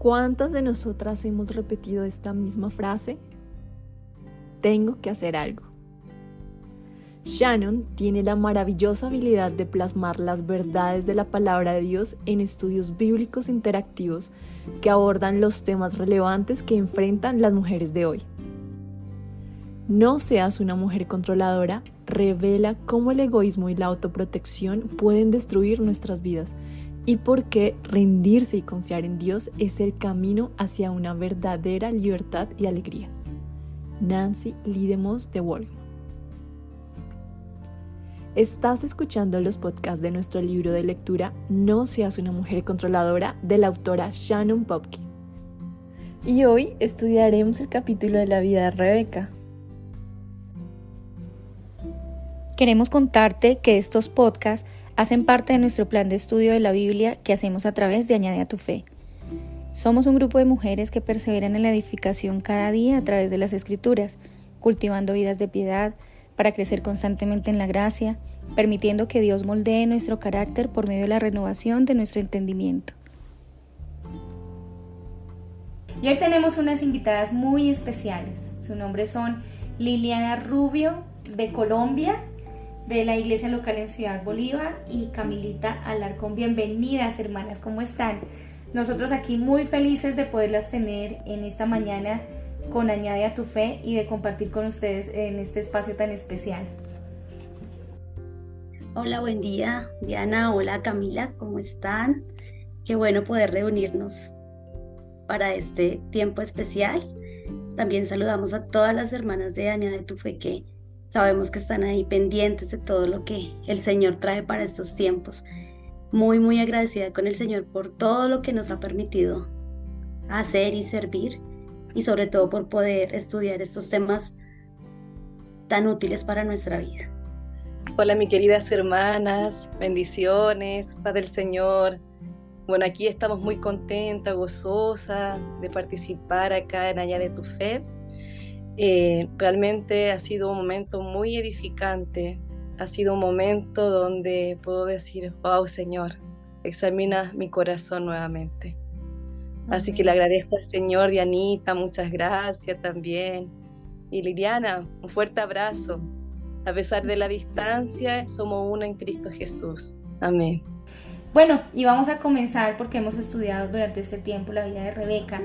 ¿Cuántas de nosotras hemos repetido esta misma frase? Tengo que hacer algo. Shannon tiene la maravillosa habilidad de plasmar las verdades de la palabra de Dios en estudios bíblicos interactivos que abordan los temas relevantes que enfrentan las mujeres de hoy. No seas una mujer controladora revela cómo el egoísmo y la autoprotección pueden destruir nuestras vidas y por qué rendirse y confiar en Dios es el camino hacia una verdadera libertad y alegría. Nancy Lee DeMoss de Walden. Estás escuchando los podcasts de nuestro libro de lectura No seas una mujer controladora de la autora Shannon Popkin. Y hoy estudiaremos el capítulo de la vida de Rebeca. Queremos contarte que estos podcasts hacen parte de nuestro plan de estudio de la Biblia que hacemos a través de Añade a tu Fe. Somos un grupo de mujeres que perseveran en la edificación cada día a través de las Escrituras, cultivando vidas de piedad para crecer constantemente en la gracia, permitiendo que Dios moldee nuestro carácter por medio de la renovación de nuestro entendimiento. Y hoy tenemos unas invitadas muy especiales. Sus nombres son Liliana Rubio de Colombia, de la iglesia local en Ciudad Bolívar, y Camilita Alarcón. Bienvenidas, hermanas, ¿cómo están? Nosotros aquí muy felices de poderlas tener en esta mañana con Añade a tu Fe y de compartir con ustedes en este espacio tan especial. Hola, buen día, Diana. Hola, Camila, ¿cómo están? Qué bueno poder reunirnos para este tiempo especial. También saludamos a todas las hermanas de Añade a tu Fe que sabemos que están ahí pendientes de todo lo que el Señor trae para estos tiempos. Muy agradecida con el Señor por todo lo que nos ha permitido hacer y servir, y sobre todo por poder estudiar estos temas tan útiles para nuestra vida. Hola, mis queridas hermanas, bendiciones, paz del Señor. Bueno, aquí estamos muy contentas, gozosas de participar acá en Añade a tu Fe. Realmente ha sido un momento muy edificante, ha sido un momento donde puedo decir, wow, Señor, examina mi corazón nuevamente. Así que le agradezco al Señor, Dianita, muchas gracias también. Y Liliana, un fuerte abrazo. A pesar de la distancia, somos uno en Cristo Jesús. Amén. Bueno, y vamos a comenzar porque hemos estudiado durante este tiempo la vida de Rebeca.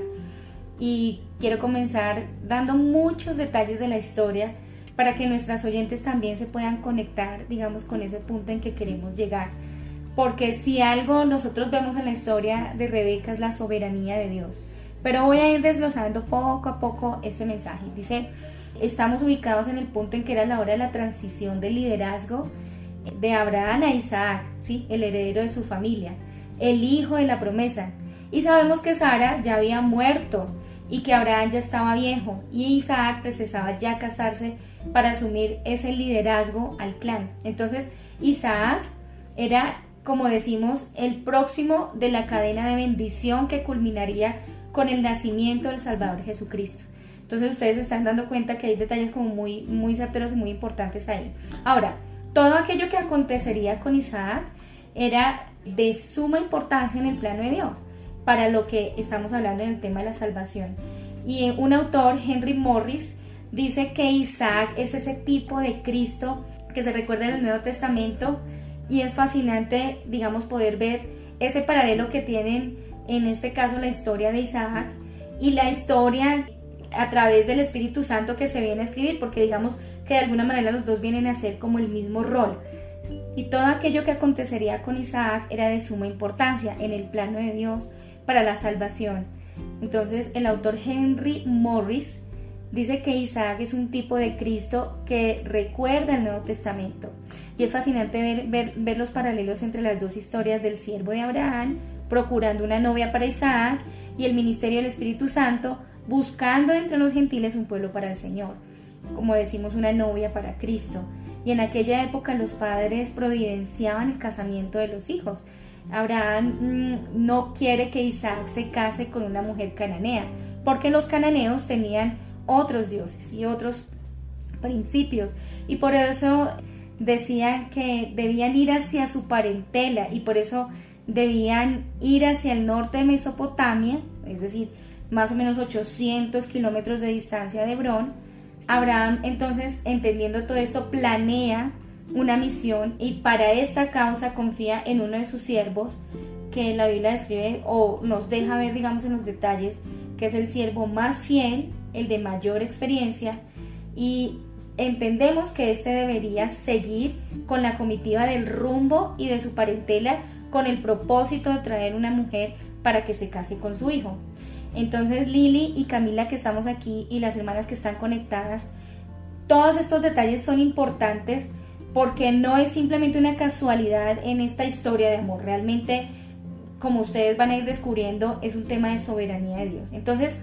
Y quiero comenzar dando muchos detalles de la historia para que nuestras oyentes también se puedan conectar, digamos, con ese punto en que queremos llegar. Porque si algo nosotros vemos en la historia de Rebeca es la soberanía de Dios. Pero voy a ir desglosando poco a poco este mensaje. Dice, estamos ubicados en el punto en que era la hora de la transición del liderazgo de Abraham a Isaac, ¿sí? El heredero de su familia, el hijo de la promesa. Y sabemos que Sara ya había muerto y que Abraham ya estaba viejo y Isaac precisaba ya casarse para asumir ese liderazgo al clan. Entonces Isaac era, como decimos, el próximo de la cadena de bendición que culminaría con el nacimiento del Salvador Jesucristo. Entonces ustedes se están dando cuenta que hay detalles como muy certeros y muy importantes ahí. Ahora, todo aquello que acontecería con Isaac era de suma importancia en el plano de Dios, para lo que estamos hablando en el tema de la salvación. Y un autor, Henry Morris, dice que Isaac es ese tipo de Cristo que se recuerda en el Nuevo Testamento, y es fascinante, digamos, poder ver ese paralelo que tienen, en este caso, la historia de Isaac y la historia a través del Espíritu Santo que se viene a escribir, porque digamos que de alguna manera los dos vienen a ser como el mismo rol. Y todo aquello que acontecería con Isaac era de suma importancia en el plano de Dios para la salvación. Entonces el autor Henry Morris dice que Isaac es un tipo de Cristo que recuerda el Nuevo Testamento, y es fascinante ver los paralelos entre las dos historias del siervo de Abraham procurando una novia para Isaac y el ministerio del Espíritu Santo buscando entre los gentiles un pueblo para el Señor, como decimos, una novia para Cristo. Y en aquella época los padres providenciaban el casamiento de los hijos. Abraham no quiere que Isaac se case con una mujer cananea, porque los cananeos tenían otros dioses y otros principios, y por eso decían que debían ir hacia su parentela, y por eso debían ir hacia el norte de Mesopotamia, es decir, más o menos 800 kilómetros de distancia de Hebrón. Abraham, entonces, entendiendo todo esto, planea una misión y para esta causa confía en uno de sus siervos, que la Biblia describe o nos deja ver, digamos, en los detalles, que es el siervo más fiel, el de mayor experiencia, y entendemos que este debería seguir con la comitiva del rumbo y de su parentela con el propósito de traer una mujer para que se case con su hijo. Entonces Lili y Camila, que estamos aquí, y las hermanas que están conectadas, todos estos detalles son importantes porque no es simplemente una casualidad en esta historia de amor. Realmente, como ustedes van a ir descubriendo, es un tema de soberanía de Dios. Entonces,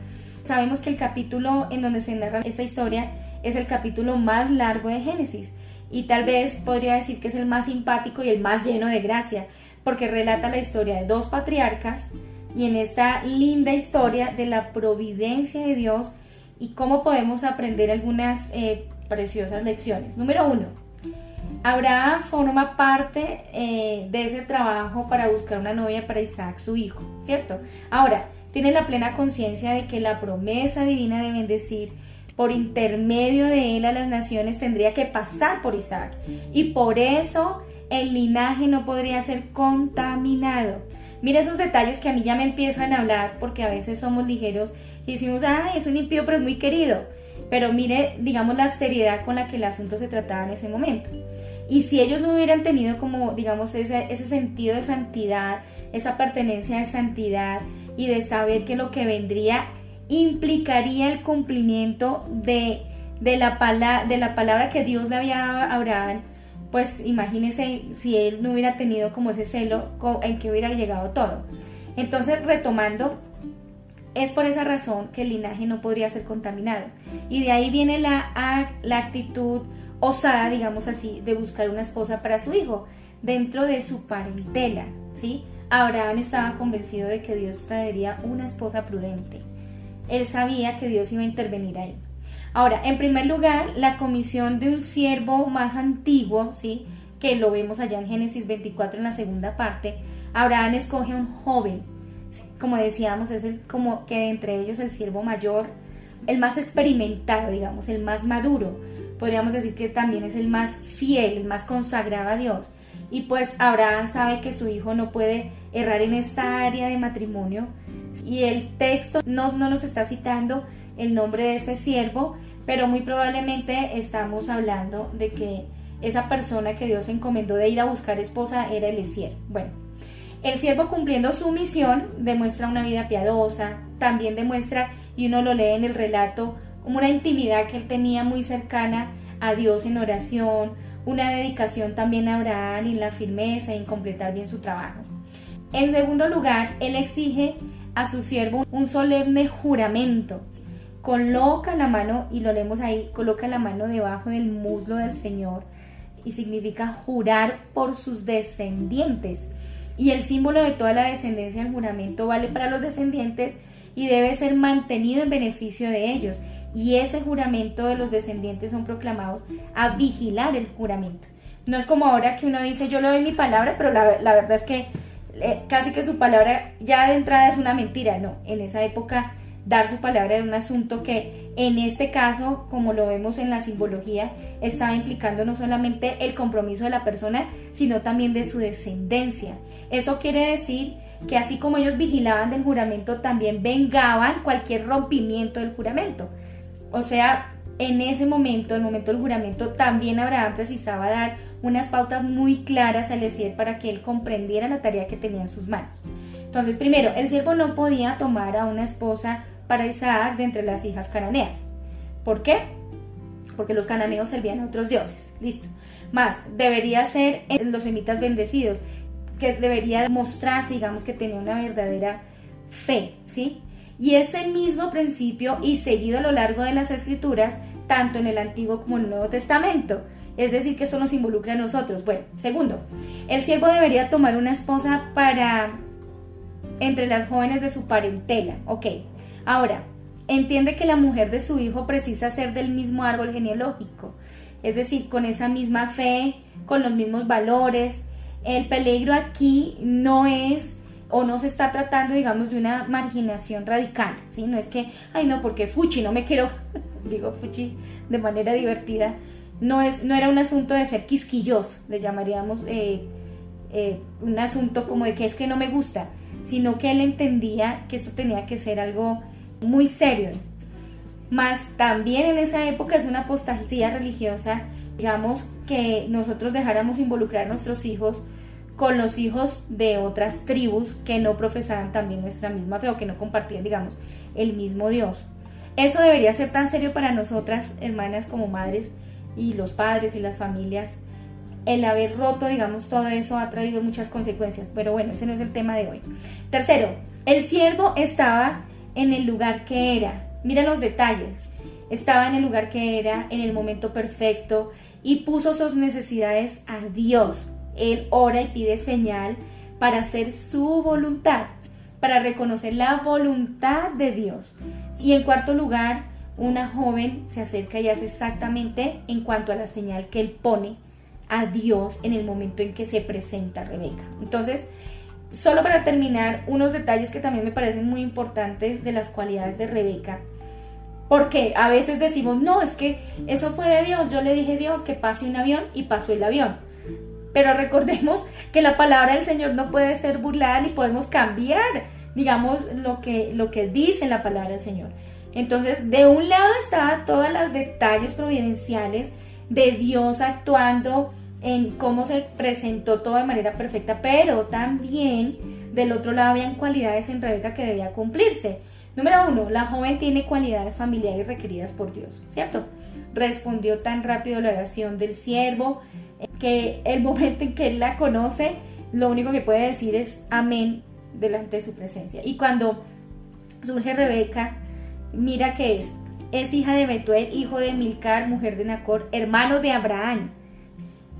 sabemos que el capítulo en donde se narra esta historia es el capítulo más largo de Génesis, y tal vez podría decir que es el más simpático y el más lleno de gracia, porque relata la historia de dos patriarcas, y en esta linda historia de la providencia de Dios y cómo podemos aprender algunas preciosas lecciones. Número 1. Abraham forma parte de ese trabajo para buscar una novia para Isaac, su hijo, ¿cierto? Ahora, tiene la plena conciencia de que la promesa divina de bendecir por intermedio de él a las naciones tendría que pasar por Isaac, y por eso el linaje no podría ser contaminado. Mira esos detalles que a mí ya me empiezan a hablar, porque a veces somos ligeros y decimos, ay, es un impío pero es muy querido. Pero mire, digamos, la seriedad con la que el asunto se trataba en ese momento. Y si ellos no hubieran tenido como, digamos, ese sentido de santidad, esa pertenencia de santidad y de saber que lo que vendría implicaría el cumplimiento de la palabra que Dios le había dado a Abraham, pues imagínese si él no hubiera tenido como ese celo en que hubiera llegado todo. Entonces, retomando, es por esa razón que el linaje no podría ser contaminado. Y de ahí viene la actitud osada, digamos así, de buscar una esposa para su hijo, dentro de su parentela, ¿sí? Abraham estaba convencido de que Dios traería una esposa prudente. Él sabía que Dios iba a intervenir ahí. Ahora, en primer lugar, la comisión de un siervo más antiguo, ¿sí?, que lo vemos allá en Génesis 24 en la segunda parte. Abraham escoge a un joven, como decíamos, es como que entre ellos el siervo mayor, el más experimentado, digamos, el más maduro. Podríamos decir que también es el más fiel, el más consagrado a Dios. Y pues Abraham sabe que su hijo no puede errar en esta área de matrimonio, y el texto no nos está citando el nombre de ese siervo, pero muy probablemente estamos hablando de que esa persona que Dios encomendó de ir a buscar esposa era Eliezer. Bueno, el siervo, cumpliendo su misión, demuestra una vida piadosa, también demuestra, y uno lo lee en el relato, como una intimidad que él tenía muy cercana a Dios en oración, una dedicación también a Abraham en la firmeza y en completar bien su trabajo. En segundo lugar, él exige a su siervo un solemne juramento. Coloca la mano, y lo leemos ahí, coloca la mano debajo del muslo del Señor, y significa jurar por sus descendientes. Y el símbolo de toda la descendencia, el juramento, vale para los descendientes y debe ser mantenido en beneficio de ellos. Y ese juramento de los descendientes son proclamados a vigilar el juramento. No es como ahora que uno dice, yo le doy mi palabra, pero la verdad es que casi que su palabra ya de entrada es una mentira. No, en esa época dar su palabra era un asunto que en este caso, como lo vemos en la simbología, estaba implicando no solamente el compromiso de la persona, sino también de su descendencia. Eso quiere decir que así como ellos vigilaban del juramento, también vengaban cualquier rompimiento del juramento. O sea, en ese momento, el momento del juramento, también Abraham precisaba dar unas pautas muy claras a Eliezer para que él comprendiera la tarea que tenía en sus manos. Entonces, primero, el siervo no podía tomar a una esposa para Isaac de entre las hijas cananeas. ¿Por qué? Porque los cananeos servían a otros dioses. Listo. Más, debería ser los semitas bendecidos, que debería mostrarse, digamos, que tenía una verdadera fe, ¿sí? Y ese mismo principio, y seguido a lo largo de las Escrituras, tanto en el Antiguo como en el Nuevo Testamento. Es decir, que esto nos involucra a nosotros. Bueno, segundo, el siervo debería tomar una esposa entre las jóvenes de su parentela. Ok. Ahora, entiende que la mujer de su hijo precisa ser del mismo árbol genealógico, es decir, con esa misma fe, con los mismos valores. El peligro aquí no es o no se está tratando, digamos, de una marginación radical, ¿sí? No es que, ay no, porque fuchi, no me quiero, digo fuchi de manera divertida, no era un asunto de ser quisquilloso, le llamaríamos un asunto como de que es que no me gusta, sino que él entendía que esto tenía que ser algo muy serio. Más también en esa época es una apostasía religiosa, digamos, que nosotros dejáramos involucrar a nuestros hijos con los hijos de otras tribus que no profesaban también nuestra misma fe o que no compartían, digamos, el mismo Dios. Eso debería ser tan serio para nosotras, hermanas, como madres, y los padres y las familias. El haber roto, digamos, todo eso ha traído muchas consecuencias, pero bueno, ese no es el tema de hoy. Tercero, el siervo estaba en el lugar que era. Mira los detalles. Estaba en el lugar que era, en el momento perfecto, y puso sus necesidades a Dios. Él ora y pide señal para hacer su voluntad, para reconocer la voluntad de Dios. Y en cuarto lugar, una joven se acerca y hace exactamente en cuanto a la señal que él pone a Dios en el momento en que se presenta Rebeca. Entonces, solo para terminar, unos detalles que también me parecen muy importantes de las cualidades de Rebeca, porque a veces decimos, no, es que eso fue de Dios, yo le dije a Dios que pase un avión y pasó el avión. Pero recordemos que la palabra del Señor no puede ser burlada ni podemos cambiar, digamos, lo que dice la palabra del Señor. Entonces, de un lado estaban todos los detalles providenciales de Dios actuando en cómo se presentó todo de manera perfecta, pero también del otro lado habían cualidades en Rebeca que debía cumplirse. Número 1, la joven tiene cualidades familiares requeridas por Dios, ¿cierto? Respondió tan rápido la oración del siervo que el momento en que él la conoce, lo único que puede decir es amén delante de su presencia. Y cuando surge Rebeca, mira que es hija de Betuel, hijo de Milcar, mujer de Nacor, hermano de Abraham.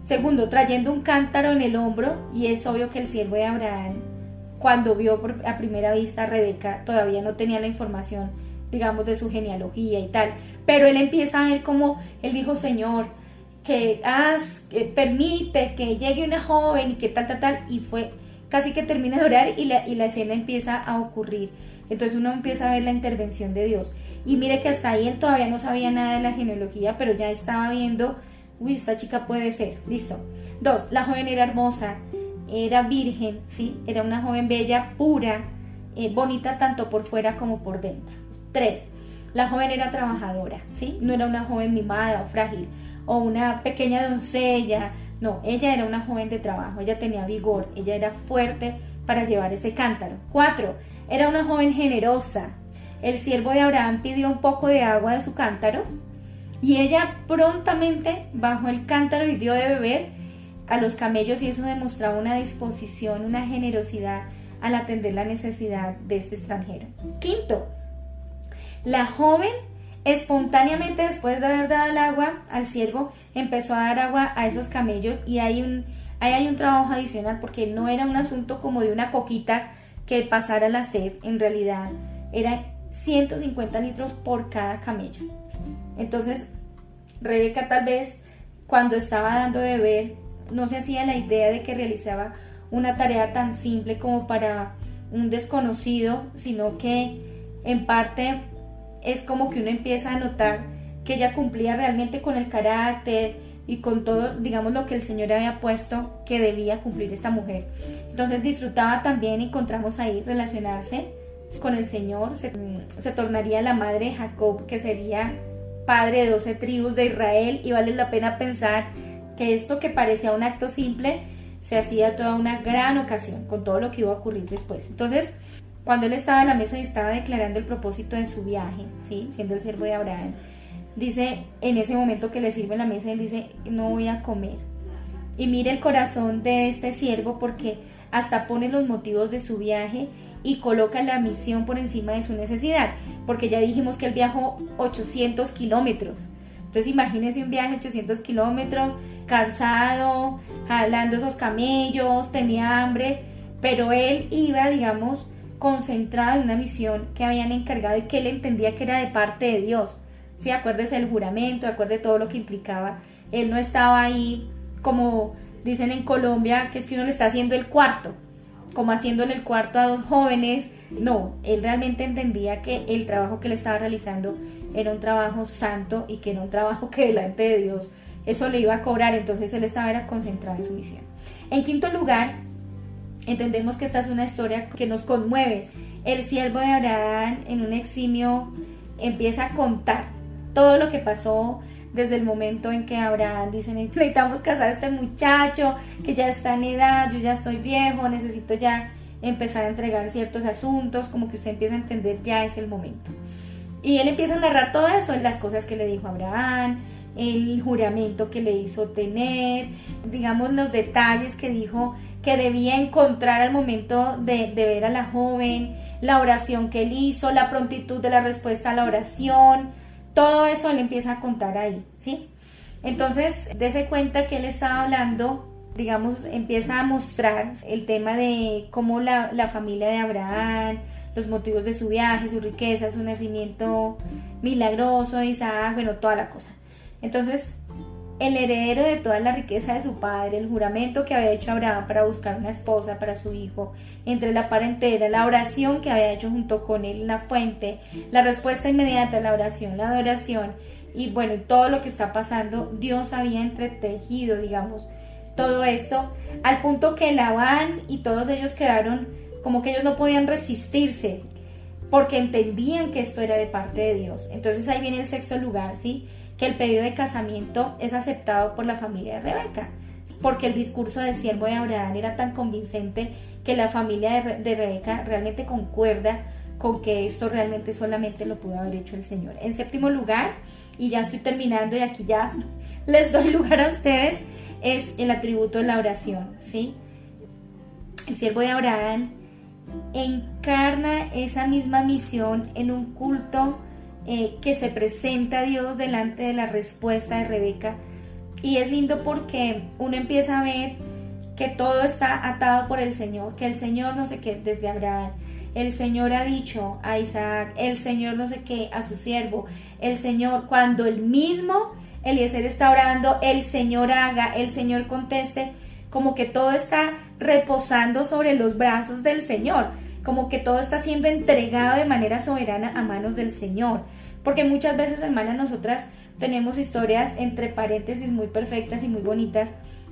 Segundo, trayendo un cántaro en el hombro, y es obvio que el siervo de Abraham, cuando vio a primera vista a Rebeca, todavía no tenía la información, digamos, de su genealogía y tal, pero él empieza a ver como él dijo, Señor, que permite que llegue una joven y que tal, y fue casi que termina de orar y la escena empieza a ocurrir. Entonces uno empieza a ver la intervención de Dios. Y mire que hasta ahí él todavía no sabía nada de la genealogía, pero ya estaba viendo, uy, esta chica puede ser, listo. 2, la joven era hermosa, era virgen, ¿sí? Era una joven bella, pura, bonita tanto por fuera como por dentro. 3, la joven era trabajadora, ¿sí? No era una joven mimada o frágil, o una pequeña doncella, no, ella era una joven de trabajo, ella tenía vigor, ella era fuerte para llevar ese cántaro. 4, era una joven generosa. El siervo de Abraham pidió un poco de agua de su cántaro y ella prontamente bajó el cántaro y dio de beber a los camellos, y eso demostraba una disposición, una generosidad al atender la necesidad de este extranjero. 5, la joven espontáneamente, después de haber dado el agua al siervo, empezó a dar agua a esos camellos, y ahí hay un trabajo adicional, porque no era un asunto como de una coquita que pasara la sed, en realidad eran 150 litros por cada camello. Entonces Rebeca, tal vez cuando estaba dando de beber, no se hacía la idea de que realizaba una tarea tan simple como para un desconocido, sino que en parte es como que uno empieza a notar que ella cumplía realmente con el carácter y con todo, digamos, lo que el Señor había puesto que debía cumplir esta mujer. Entonces disfrutaba también, encontramos ahí, relacionarse con el Señor. Se tornaría la madre de Jacob, que sería padre de 12 tribus de Israel, y vale la pena pensar que esto que parecía un acto simple se hacía toda una gran ocasión con todo lo que iba a ocurrir después. Entonces, cuando él estaba a la mesa y estaba declarando el propósito de su viaje, ¿sí? Siendo el siervo de Abraham, dice, en ese momento que le sirve la mesa, él dice, no voy a comer. Y mire el corazón de este siervo, porque hasta pone los motivos de su viaje y coloca la misión por encima de su necesidad, porque ya dijimos que él viajó 800 kilómetros. Entonces imagínense un viaje de 800 kilómetros, cansado, jalando esos camellos, tenía hambre, pero él iba, digamos, concentrado en una misión que habían encargado y que él entendía que era de parte de Dios. Sí, acuérdese del juramento, acuérdese de todo lo que implicaba. Él no estaba ahí, como dicen en Colombia, que es que uno le está haciendo el cuarto. como haciéndole el cuarto a dos jóvenes. No, él realmente entendía que el trabajo que él estaba realizando era un trabajo santo y que era un trabajo que delante de Dios eso le iba a cobrar. Entonces él estaba era concentrado en su misión. En quinto lugar, entendemos que esta es una historia que nos conmueve. El siervo de Abraham, en un eximio, empieza a contar todo lo que pasó desde el momento en que Abraham dice: necesitamos casar a este muchacho que ya está en edad, yo ya estoy viejo, necesito ya empezar a entregar ciertos asuntos, como que usted empieza a entender, ya es el momento. Y él empieza a narrar todo eso, las cosas que le dijo Abraham, el juramento que le hizo tener, digamos los detalles que dijo que debía encontrar al momento de ver a la joven, la oración que él hizo, la prontitud de la respuesta a la oración, todo eso él empieza a contar ahí, ¿sí? Entonces, dése cuenta que él estaba hablando, digamos, empieza a mostrar el tema de cómo la familia de Abraham, los motivos de su viaje, su riqueza, su nacimiento milagroso de Isaac, bueno, toda la cosa. Entonces, el heredero de toda la riqueza de su padre, el juramento que había hecho Abraham para buscar una esposa para su hijo, entre la parentela, la oración que había hecho junto con él en la fuente, la respuesta inmediata a la oración, la adoración, y bueno, todo lo que está pasando, Dios había entretejido, digamos, todo esto, al punto que Labán y todos ellos quedaron como que ellos no podían resistirse, porque entendían que esto era de parte de Dios. Entonces ahí viene el sexto lugar, ¿sí? Que el pedido de casamiento es aceptado por la familia de Rebeca, porque el discurso del siervo de Abraham era tan convincente que la familia de Rebeca realmente concuerda con que esto realmente solamente lo pudo haber hecho el Señor. En séptimo lugar, y ya estoy terminando y aquí ya les doy lugar a ustedes, es el atributo de la oración, ¿sí? El siervo de Abraham encarna esa misma misión en un culto que se presenta a Dios delante de la respuesta de Rebeca, y es lindo porque uno empieza a ver que todo está atado por el Señor, que el Señor no sé qué desde Abraham, el Señor ha dicho a Isaac, el Señor no sé qué a su siervo, el Señor, cuando el mismo Eliezer está orando, el Señor haga, el Señor conteste, como que todo está reposando sobre los brazos del Señor, como que todo está siendo entregado de manera soberana a manos del Señor. Porque muchas veces, hermanas, nosotras tenemos historias entre paréntesis muy perfectas y muy bonitas,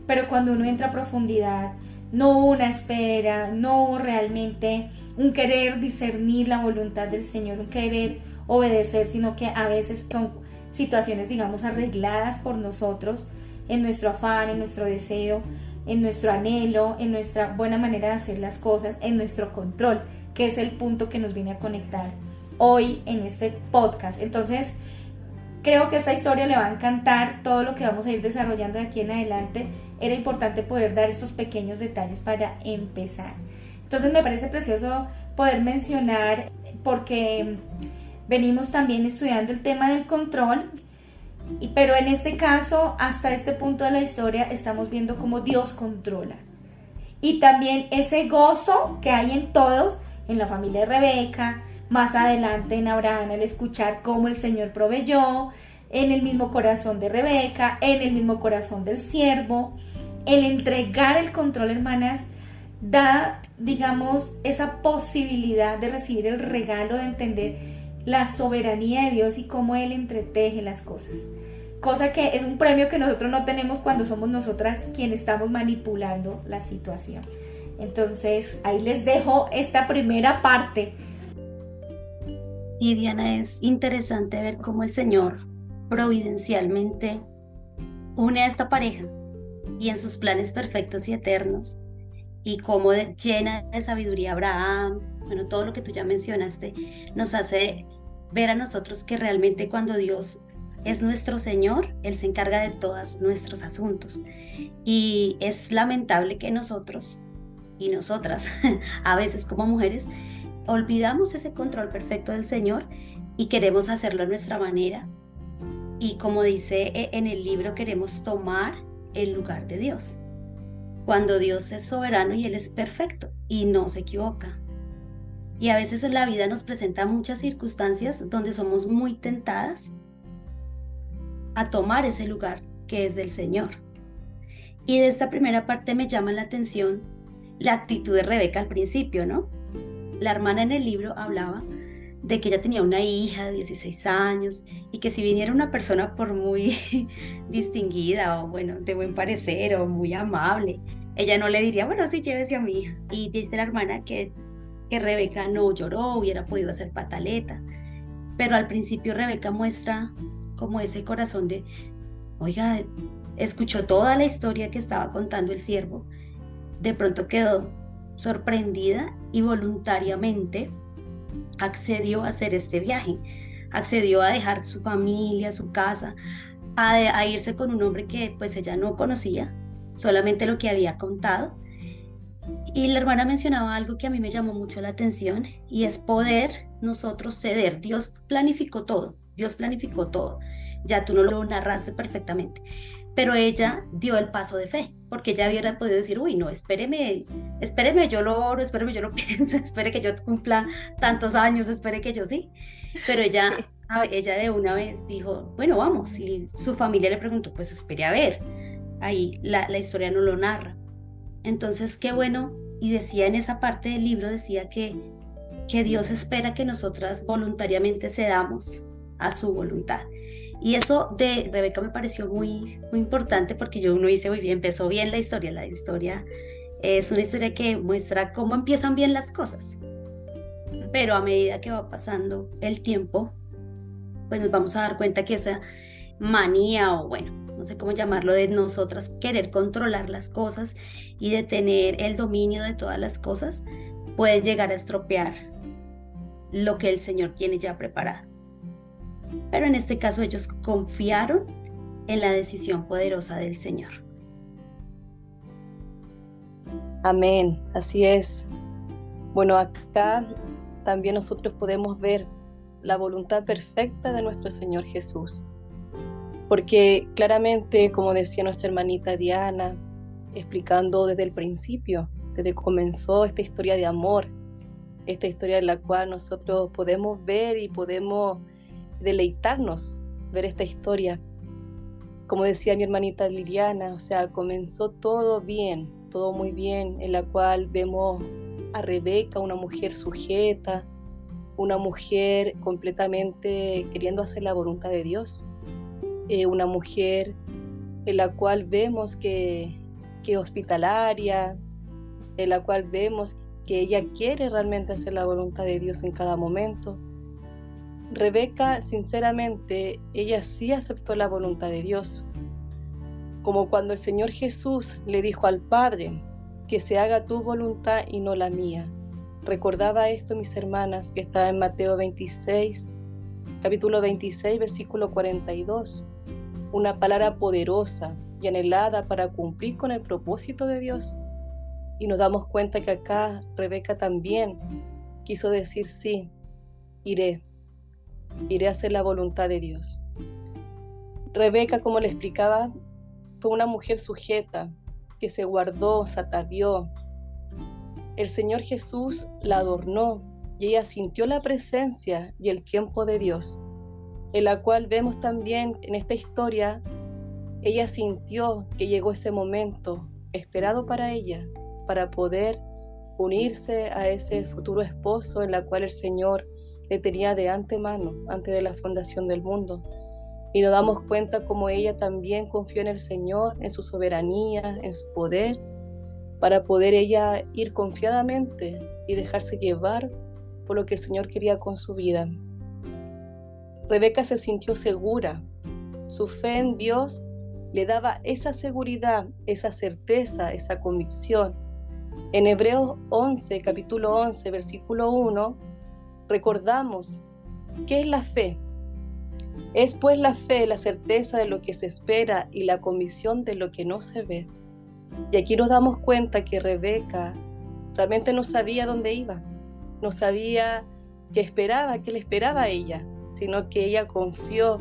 pero cuando uno entra a profundidad, no hubo una espera, no hubo realmente un querer discernir la voluntad del Señor, un querer obedecer, sino que a veces son situaciones, digamos, arregladas por nosotros, en nuestro afán, en nuestro deseo, en nuestro anhelo, en nuestra buena manera de hacer las cosas, en nuestro control, que es el punto que nos viene a conectar hoy en este podcast. Entonces, creo que esta historia le va a encantar, todo lo que vamos a ir desarrollando de aquí en adelante. Era importante poder dar estos pequeños detalles para empezar. Entonces, me parece precioso poder mencionar, porque venimos también estudiando el tema del control, pero en este caso, hasta este punto de la historia, estamos viendo cómo Dios controla. Y también ese gozo que hay en todos, en la familia de Rebeca, más adelante en Abraham, al escuchar cómo el Señor proveyó, en el mismo corazón de Rebeca, en el mismo corazón del siervo. El entregar el control, hermanas, da, digamos, esa posibilidad de recibir el regalo de entender la soberanía de Dios y cómo Él entreteje las cosas. Cosa que es un premio que nosotros no tenemos cuando somos nosotras quienes estamos manipulando la situación. Entonces, ahí les dejo esta primera parte. Y Diana, es interesante ver cómo el Señor providencialmente une a esta pareja y en sus planes perfectos y eternos, y cómo llena de sabiduría Abraham, bueno, todo lo que tú ya mencionaste, nos hace ver a nosotros que realmente cuando Dios es nuestro Señor, Él se encarga de todos nuestros asuntos. Y es lamentable que nosotros y nosotras, a veces como mujeres, olvidamos ese control perfecto del Señor y queremos hacerlo a nuestra manera. Y como dice en el libro, queremos tomar el lugar de Dios, cuando Dios es soberano y Él es perfecto y no se equivoca. Y a veces en la vida nos presenta muchas circunstancias donde somos muy tentadas a tomar ese lugar que es del Señor. Y de esta primera parte me llama la atención la actitud de Rebeca al principio, ¿no? La hermana en el libro hablaba de que ella tenía una hija de 16 años y que si viniera una persona por muy distinguida o bueno, de buen parecer o muy amable, ella no le diría, bueno, sí, llévese a mi hija. Y dice la hermana que Rebeca no lloró, hubiera podido hacer pataleta, pero al principio Rebeca muestra como ese corazón de, oiga, escuchó toda la historia que estaba contando el siervo, de pronto quedó sorprendida y voluntariamente accedió a hacer este viaje, accedió a dejar su familia, su casa, a irse con un hombre que pues ella no conocía, solamente lo que había contado. Y la hermana mencionaba algo que a mí me llamó mucho la atención y es poder nosotros ceder. Dios planificó todo, Dios planificó todo. Ya tú no lo narraste perfectamente, pero ella dio el paso de fe, porque ella hubiera podido decir, uy, no, espéreme, yo lo oro, espéreme, yo lo pienso, espere que yo cumpla tantos años, espere que yo sí. Pero ella de una vez dijo, bueno, vamos. Y su familia le preguntó, pues espere a ver. Ahí la historia no lo narra. Entonces, qué bueno, y decía en esa parte del libro, decía que Dios espera que nosotras voluntariamente cedamos a su voluntad. Y eso de Rebeca me pareció muy, muy importante porque uno dice, muy bien, empezó bien la historia es una historia que muestra cómo empiezan bien las cosas, pero a medida que va pasando el tiempo, pues nos vamos a dar cuenta que esa manía o bueno, no sé cómo llamarlo, de nosotras querer controlar las cosas y de tener el dominio de todas las cosas, puede llegar a estropear lo que el Señor tiene ya preparado. Pero en este caso ellos confiaron en la decisión poderosa del Señor. Amén, así es. Bueno, acá también nosotros podemos ver la voluntad perfecta de nuestro Señor Jesús. Porque claramente, como decía nuestra hermanita Diana, explicando desde el principio, desde que comenzó esta historia de amor, esta historia en la cual nosotros podemos ver y podemos deleitarnos, ver esta historia. Como decía mi hermanita Liliana, o sea, comenzó todo bien, todo muy bien, en la cual vemos a Rebeca, una mujer sujeta, una mujer completamente queriendo hacer la voluntad de Dios. Una mujer en la cual vemos que hospitalaria, en la cual vemos que ella quiere realmente hacer la voluntad de Dios en cada momento. Rebeca, sinceramente, ella sí aceptó la voluntad de Dios, como cuando el Señor Jesús le dijo al Padre, que se haga tu voluntad y no la mía. Recordaba esto, mis hermanas, que está en Mateo 26, capítulo 26, versículo 42. Una palabra poderosa y anhelada para cumplir con el propósito de Dios. Y nos damos cuenta que acá Rebeca también quiso decir sí, iré a hacer la voluntad de Dios. Rebeca, como le explicaba, fue una mujer sujeta que se guardó, se atavió. El Señor Jesús la adornó y ella sintió la presencia y el tiempo de Dios, en la cual vemos también en esta historia, ella sintió que llegó ese momento esperado para ella, para poder unirse a ese futuro esposo en la cual el Señor le tenía de antemano, antes de la fundación del mundo. Y nos damos cuenta como ella también confió en el Señor, en su soberanía, en su poder, para poder ella ir confiadamente y dejarse llevar por lo que el Señor quería con su vida. Rebeca se sintió segura. Su fe en Dios le daba esa seguridad, esa certeza, esa convicción. En Hebreos 11, capítulo 11, versículo 1, recordamos ¿qué es la fe? Es pues la fe, la certeza de lo que se espera y la convicción de lo que no se ve. Y aquí nos damos cuenta que Rebeca realmente no sabía dónde iba, no sabía qué le esperaba a ella, sino que ella confió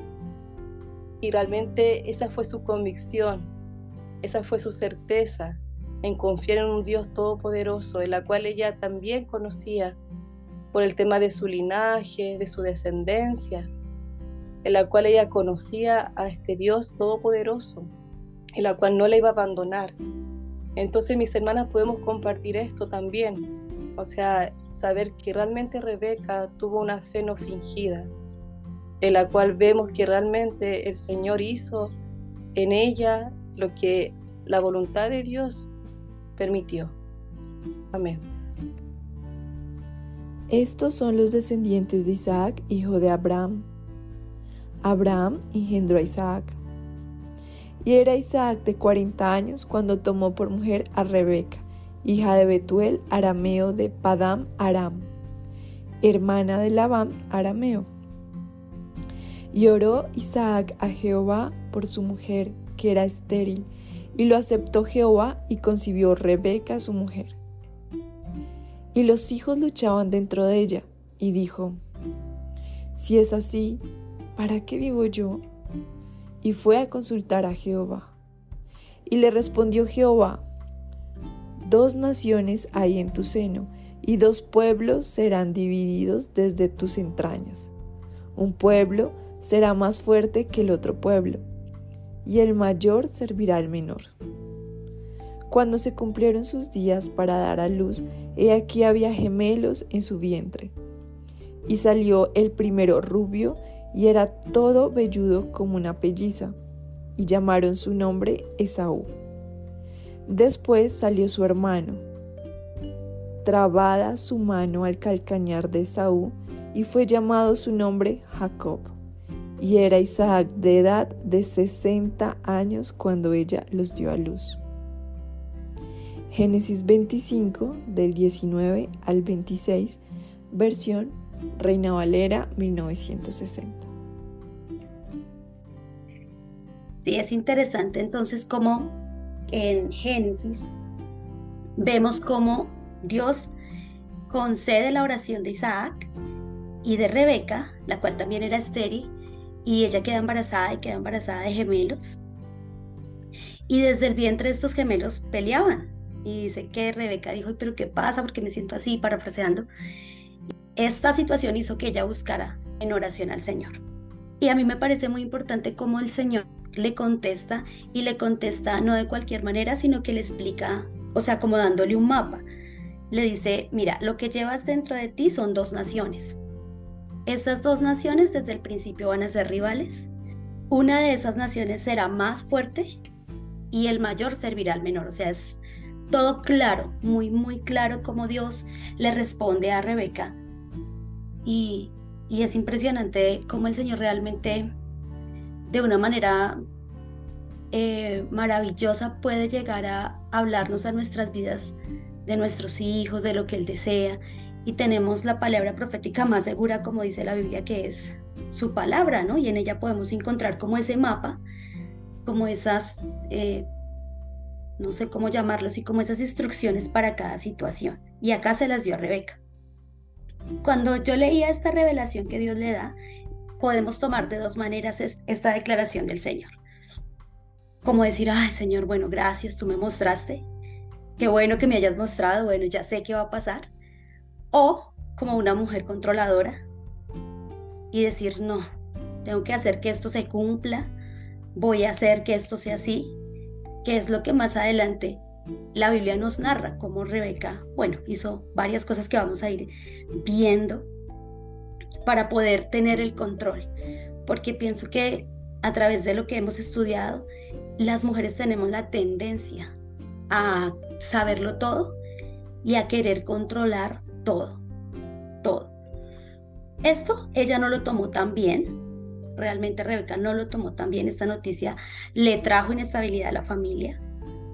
y realmente esa fue su convicción, esa fue su certeza en confiar en un Dios todopoderoso, en la cual ella también conocía por el tema de su linaje, de su descendencia, en la cual ella conocía a este Dios todopoderoso, en la cual no la iba a abandonar. Entonces mis hermanas podemos compartir esto también. O sea, saber que realmente Rebeca tuvo una fe no fingida, en la cual vemos que realmente el Señor hizo en ella lo que la voluntad de Dios permitió. Amén. Estos son los descendientes de Isaac, hijo de Abraham. Abraham engendró a Isaac. Y era Isaac de 40 años cuando tomó por mujer a Rebeca, hija de Betuel, arameo de Padam Aram, hermana de Labán, arameo. Y oró Isaac a Jehová por su mujer, que era estéril, y lo aceptó Jehová y concibió Rebeca su mujer. Y los hijos luchaban dentro de ella, y dijo: si es así, ¿para qué vivo yo? Y fue a consultar a Jehová. Y le respondió Jehová: 2 naciones hay en tu seno, y 2 pueblos serán divididos desde tus entrañas. Un pueblo será más fuerte que el otro pueblo, y el mayor servirá al menor. Cuando se cumplieron sus días para dar a luz, he aquí había gemelos en su vientre. Y salió el primero rubio, y era todo velludo como una pelliza, y llamaron su nombre Esaú. Después salió su hermano, trabada su mano al calcañar de Esaú, y fue llamado su nombre Jacob. Y era Isaac de edad de 60 años cuando ella los dio a luz. Génesis 25, del 19 al 26, versión Reina Valera 1960. Sí, es interesante entonces cómo en Génesis vemos cómo Dios concede la oración de Isaac y de Rebeca, la cual también era estéril, y ella queda embarazada de gemelos. Y desde el vientre estos gemelos peleaban. Y dice que Rebeca dijo: ¿pero qué pasa? ¿Por qué me siento así? Parafraseando. Esta situación hizo que ella buscara en oración al Señor. Y a mí me parece muy importante cómo el Señor le contesta, y le contesta no de cualquier manera, sino que le explica, o sea, como dándole un mapa. Le dice: mira, lo que llevas dentro de ti son 2 naciones. Estas 2 naciones desde el principio van a ser rivales. Una de esas naciones será más fuerte y el mayor servirá al menor. O sea, es todo claro, muy, muy claro cómo Dios le responde a Rebeca. Y es impresionante cómo el Señor realmente, de una manera maravillosa, puede llegar a hablarnos a nuestras vidas, de nuestros hijos, de lo que Él desea. Y tenemos la palabra profética más segura, como dice la Biblia, que es su palabra, ¿no? Y en ella podemos encontrar como ese mapa, como esas, no sé cómo llamarlos, y como esas instrucciones para cada situación. Y acá se las dio a Rebeca. Cuando yo leía esta revelación que Dios le da, podemos tomar de 2 maneras esta declaración del Señor. Como decir: ay, Señor, bueno, gracias, tú me mostraste. Qué bueno que me hayas mostrado, bueno, ya sé qué va a pasar. O como una mujer controladora y decir: no, tengo que hacer que esto se cumpla, voy a hacer que esto sea así, que es lo que más adelante la Biblia nos narra, como Rebeca, bueno, hizo varias cosas que vamos a ir viendo para poder tener el control, porque pienso que a través de lo que hemos estudiado, las mujeres tenemos la tendencia a saberlo todo y a querer controlar todo. Esto ella no lo tomó tan bien, realmente Rebeca no lo tomó tan bien. Esta noticia le trajo inestabilidad a la familia.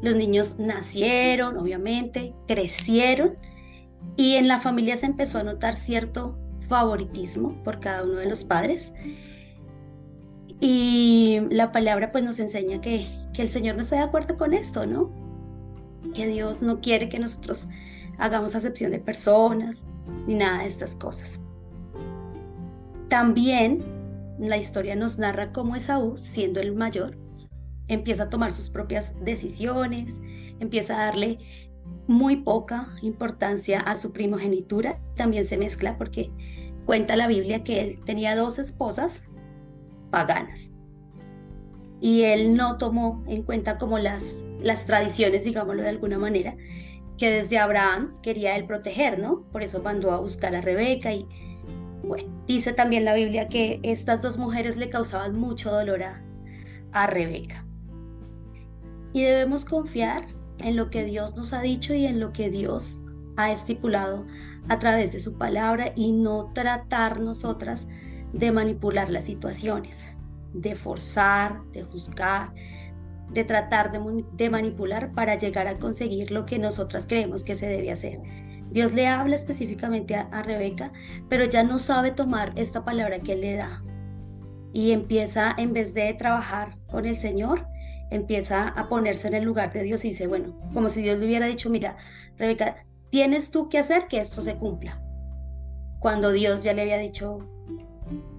Los niños nacieron, obviamente, crecieron, y en la familia se empezó a notar cierto favoritismo por cada uno de los padres. Y la palabra pues nos enseña que el Señor no está de acuerdo con esto, ¿no? Que Dios no quiere que nosotros hagamos acepción de personas ni nada de estas cosas. También la historia nos narra cómo Esaú, siendo el mayor, empieza a tomar sus propias decisiones, empieza a darle muy poca importancia a su primogenitura. También se mezcla porque cuenta la Biblia que él tenía 2 esposas paganas y él no tomó en cuenta como las las tradiciones, digámoslo de alguna manera, que desde Abraham quería él proteger, ¿no? Por eso mandó a buscar a Rebeca y, bueno, dice también la Biblia que estas dos mujeres le causaban mucho dolor a Rebeca. Y debemos confiar en lo que Dios nos ha dicho y en lo que Dios ha estipulado a través de su palabra y no tratar nosotras de manipular las situaciones, de forzar, de juzgar, de tratar de manipular para llegar a conseguir lo que nosotras creemos que se debe hacer. Dios le habla específicamente a Rebeca, pero ya no sabe tomar esta palabra que Él le da y empieza, en vez de trabajar con el Señor, empieza a ponerse en el lugar de Dios y dice, bueno, como si Dios le hubiera dicho, mira, Rebeca, tienes tú que hacer que esto se cumpla. Cuando Dios ya le había dicho,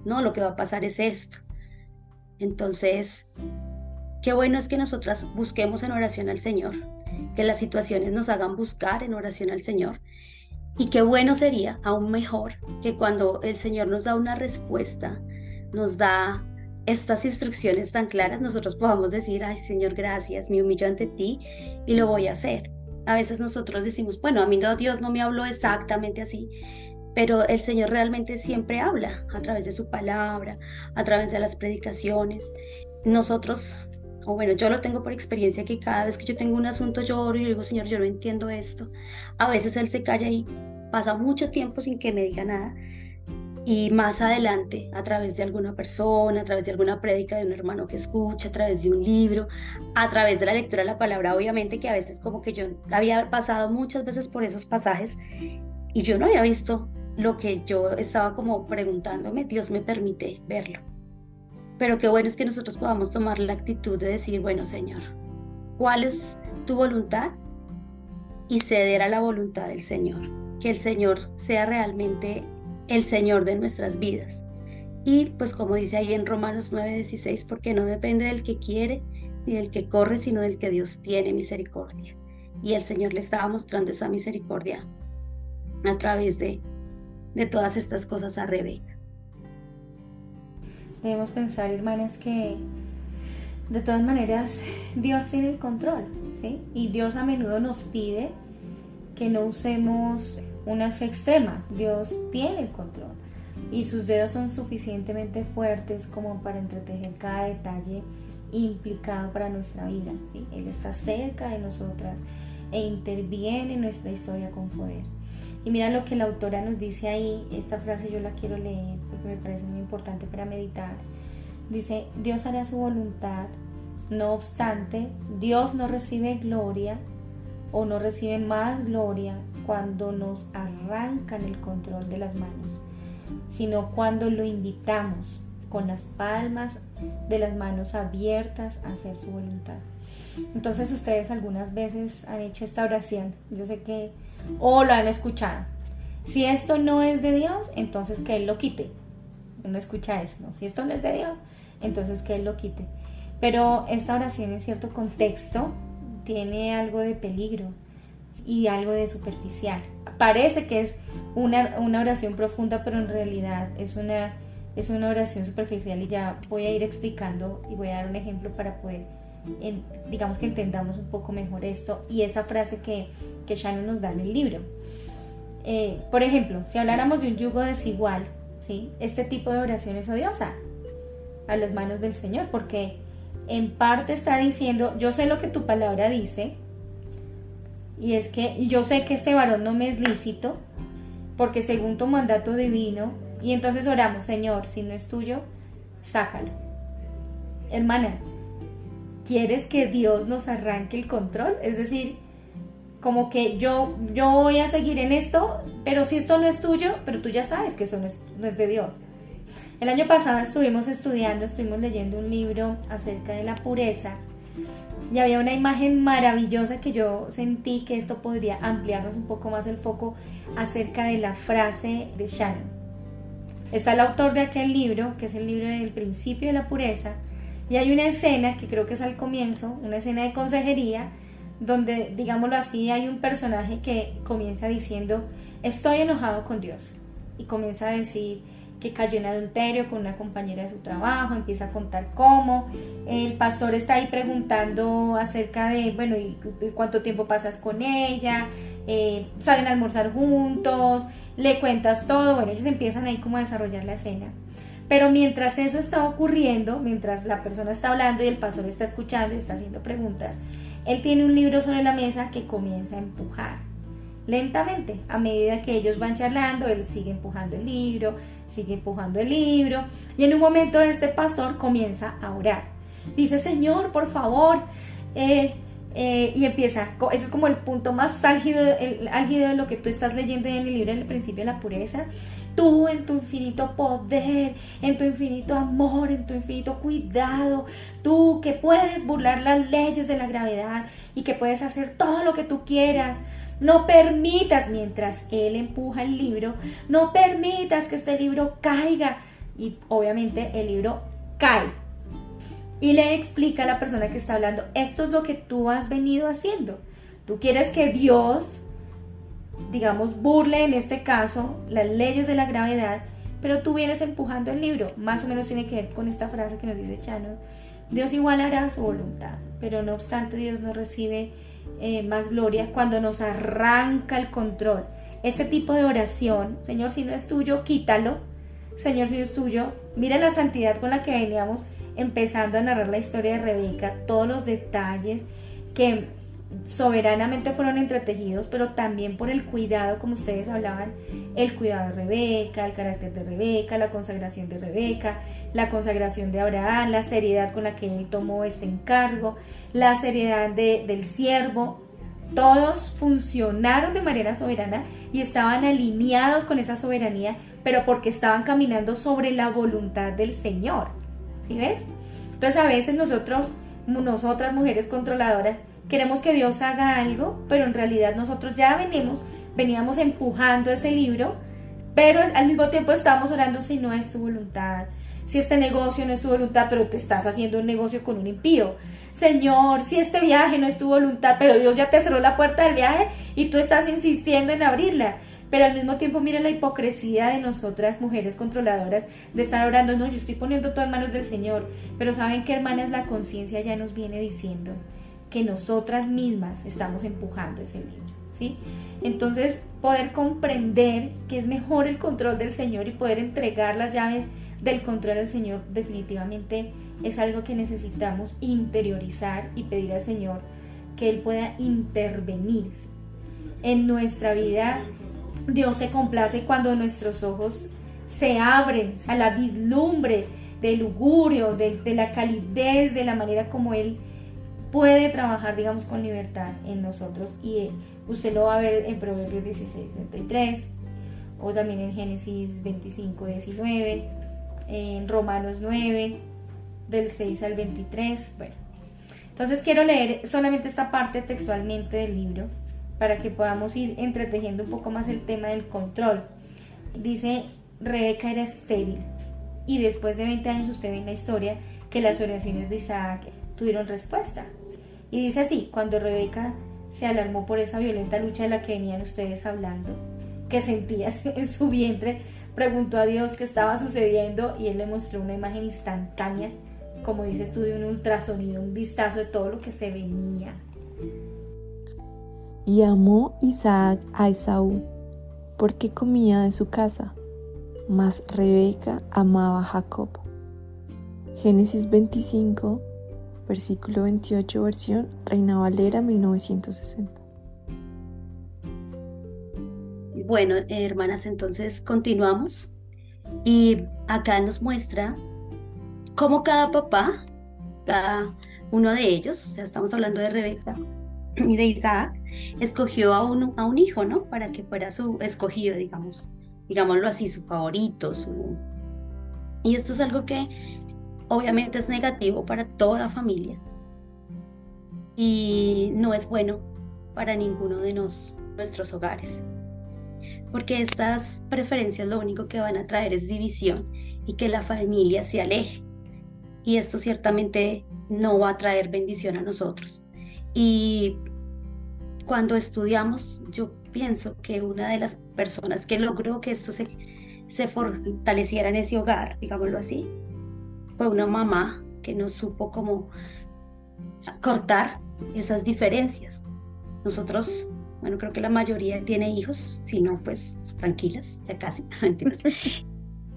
no, lo que va a pasar es esto. Entonces, qué bueno es que nosotras busquemos en oración al Señor, que las situaciones nos hagan buscar en oración al Señor. Y qué bueno sería, aún mejor, que cuando el Señor nos da una respuesta, nos da estas instrucciones tan claras, nosotros podamos decir, ay Señor, gracias, me humillo ante ti y lo voy a hacer. A veces nosotros decimos, bueno, a mí no, Dios no me habló exactamente así, pero el Señor realmente siempre habla a través de su palabra, a través de las predicaciones. Nosotros, o bueno, yo lo tengo por experiencia que cada vez que yo tengo un asunto yo oro y digo, Señor, yo no entiendo esto. A veces Él se calla y pasa mucho tiempo sin que me diga nada. Y más adelante, a través de alguna persona, a través de alguna prédica de un hermano que escucha, a través de un libro, a través de la lectura de la palabra, obviamente que a veces como que yo había pasado muchas veces por esos pasajes y yo no había visto lo que yo estaba como preguntándome, Dios me permite verlo. Pero qué bueno es que nosotros podamos tomar la actitud de decir, bueno, Señor, ¿cuál es tu voluntad? Y ceder a la voluntad del Señor, que el Señor sea realmente el Señor de nuestras vidas. Y pues como dice ahí en Romanos 9:16, porque no depende del que quiere ni del que corre, sino del que Dios tiene misericordia. Y el Señor le estaba mostrando esa misericordia a través de todas estas cosas a Rebeca. Debemos pensar, hermanas, que de todas maneras Dios tiene el control, ¿sí? Y Dios a menudo nos pide que no usemos una fe extrema. Dios tiene el control y sus dedos son suficientemente fuertes como para entretejer cada detalle implicado para nuestra vida, ¿sí? Él está cerca de nosotras e interviene en nuestra historia con poder. Y mira lo que la autora nos dice ahí, esta frase yo la quiero leer porque me parece muy importante para meditar. Dice, Dios hará su voluntad, no obstante, Dios no recibe gloria o no recibe más gloria cuando nos arrancan el control de las manos, sino cuando lo invitamos con las palmas de las manos abiertas a hacer su voluntad. Entonces ustedes algunas veces han hecho esta oración, yo sé que, o lo han escuchado. Si esto no es de Dios, entonces que Él lo quite. Uno escucha eso, ¿no? Si esto no es de Dios, entonces que Él lo quite. Pero esta oración en cierto contexto tiene algo de peligro y algo de superficial. Parece que es una oración profunda, pero en realidad es una oración superficial, y ya voy a ir explicando y voy a dar un ejemplo para poder, digamos que entendamos un poco mejor esto y esa frase que Shannon nos da en el libro. Por ejemplo, si habláramos de un yugo desigual, ¿sí? Este tipo de oración es odiosa a las manos del Señor, porque en parte está diciendo, yo sé lo que tu palabra dice, y es que yo sé que este varón no me es lícito, porque según tu mandato divino, y entonces oramos, Señor, si no es tuyo, sácalo. Hermanas, ¿quieres que Dios nos arranque el control? Es decir, como que yo voy a seguir en esto, pero si esto no es tuyo, pero tú ya sabes que eso no es de Dios. El año pasado estuvimos leyendo un libro acerca de la pureza, y había una imagen maravillosa que yo sentí que esto podría ampliarnos un poco más el foco acerca de la frase de Shannon. Está el autor de aquel libro, que es el libro del principio de la pureza, y hay una escena que creo que es al comienzo, una escena de consejería, donde, digámoslo así, hay un personaje que comienza diciendo, estoy enojado con Dios, y comienza a decir, que cayó en adulterio con una compañera de su trabajo, empieza a contar cómo. El pastor está ahí preguntando acerca de, bueno, ¿y cuánto tiempo pasas con ella? Salen a almorzar juntos, le cuentas todo. Bueno, ellos empiezan ahí como a desarrollar la escena. Pero mientras eso está ocurriendo, mientras la persona está hablando y el pastor está escuchando y está haciendo preguntas, él tiene un libro sobre la mesa que comienza a empujar lentamente. A medida que ellos van charlando, él sigue empujando el libro, y en un momento este pastor comienza a orar. Dice: Señor, por favor, y empieza, ese es como el punto más álgido de lo que tú estás leyendo en el libro, en el principio de la pureza. Tú, en tu infinito poder, en tu infinito amor, en tu infinito cuidado, tú que puedes burlar las leyes de la gravedad y que puedes hacer todo lo que tú quieras, no permitas, mientras él empuja el libro, no permitas que este libro caiga. Y obviamente el libro cae. Y le explica a la persona que está hablando: esto es lo que tú has venido haciendo. Tú quieres que Dios, digamos, burle en este caso las leyes de la gravedad, pero tú vienes empujando el libro. Más o menos tiene que ver con esta frase que nos dice Chano: Dios igual hará su voluntad, pero no obstante Dios no recibe más gloria cuando nos arranca el control. Este tipo de oración: Señor, si no es tuyo, quítalo. Señor, si no es tuyo. Mira la santidad con la que veníamos empezando a narrar la historia de Rebeca, todos los detalles que soberanamente fueron entretejidos, pero también por el cuidado, como ustedes hablaban, el cuidado de Rebeca, el carácter de Rebeca, la consagración de Rebeca, la consagración de Abraham, la seriedad con la que él tomó este encargo, la seriedad del siervo. Todos funcionaron de manera soberana y estaban alineados con esa soberanía, pero porque estaban caminando sobre la voluntad del Señor. ¿Sí ves? Entonces a veces nosotras mujeres controladoras queremos que Dios haga algo, pero en realidad nosotros ya veníamos empujando ese libro, pero al mismo tiempo estábamos orando: si no es tu voluntad, si este negocio no es tu voluntad, pero te estás haciendo un negocio con un impío. Señor, si este viaje no es tu voluntad, pero Dios ya te cerró la puerta del viaje y tú estás insistiendo en abrirla. Pero al mismo tiempo mira la hipocresía de nosotras mujeres controladoras de estar orando: no, yo estoy poniendo todo en manos del Señor. Pero ¿saben qué, hermanas? La conciencia ya nos viene diciendo que nosotras mismas estamos empujando ese libro, ¿sí? Entonces, poder comprender que es mejor el control del Señor y poder entregar las llaves del control del Señor, definitivamente es algo que necesitamos interiorizar y pedir al Señor que Él pueda intervenir en nuestra vida. Dios se complace cuando nuestros ojos se abren a la vislumbre del lugurio, de la calidez, de la manera como Él puede trabajar, digamos, con libertad en nosotros. Y usted lo va a ver en Proverbios 16:33, o también en Génesis 25:19, en Romanos 9, del 6 al 23. Bueno, entonces quiero leer solamente esta parte textualmente del libro para que podamos ir entretejiendo un poco más el tema del control. Dice: Rebeca era estéril, y después de 20 años usted ve en la historia que las oraciones de Isaac tuvieron respuesta. Y dice así: cuando Rebeca se alarmó por esa violenta lucha de la que venían ustedes hablando, que sentía en su vientre, preguntó a Dios qué estaba sucediendo, y Él le mostró una imagen instantánea, como dices tú, de un ultrasonido, un vistazo de todo lo que se venía. Y amó Isaac a Esaú, porque comía de su casa, mas Rebeca amaba a Jacob. Génesis 25, versículo 28, versión Reina Valera 1960. Bueno, hermanas, entonces continuamos. Y acá nos muestra cómo cada papá, cada uno de ellos, o sea, estamos hablando de Rebeca y de Isaac, escogió a un hijo, ¿no? Para que fuera su escogido, digámoslo así, su favorito. Y esto es algo que obviamente es negativo para toda familia y no es bueno para ninguno de nuestros hogares, porque estas preferencias lo único que van a traer es división y que la familia se aleje, y esto ciertamente no va a traer bendición a nosotros. Y cuando estudiamos, yo pienso que una de las personas que logró que esto se fortaleciera en ese hogar, digámoslo así. Fue una mamá que no supo cómo cortar esas diferencias. Nosotros, bueno, creo que la mayoría tiene hijos, si no, pues tranquilas, ya casi, mentiras.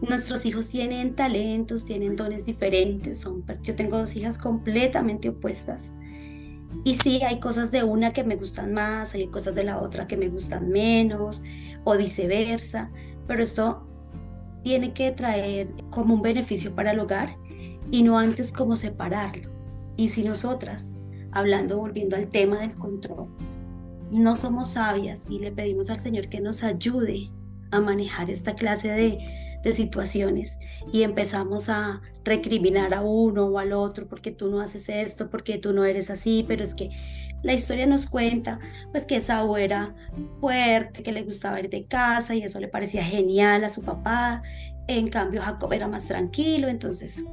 Nuestros hijos tienen talentos, tienen dones diferentes. Yo tengo 2 hijas completamente opuestas. Y sí, hay cosas de una que me gustan más, hay cosas de la otra que me gustan menos, o viceversa. Pero esto tiene que traer como un beneficio para el hogar y no antes como separarlo. Y si nosotras, volviendo al tema del control, no somos sabias y le pedimos al Señor que nos ayude a manejar esta clase de situaciones y empezamos a recriminar a uno o al otro porque tú no haces esto, porque tú no eres así, pero es que la historia nos cuenta pues que Esaú era fuerte, que le gustaba ir de casa y eso le parecía genial a su papá. En cambio Jacob era más tranquilo, entonces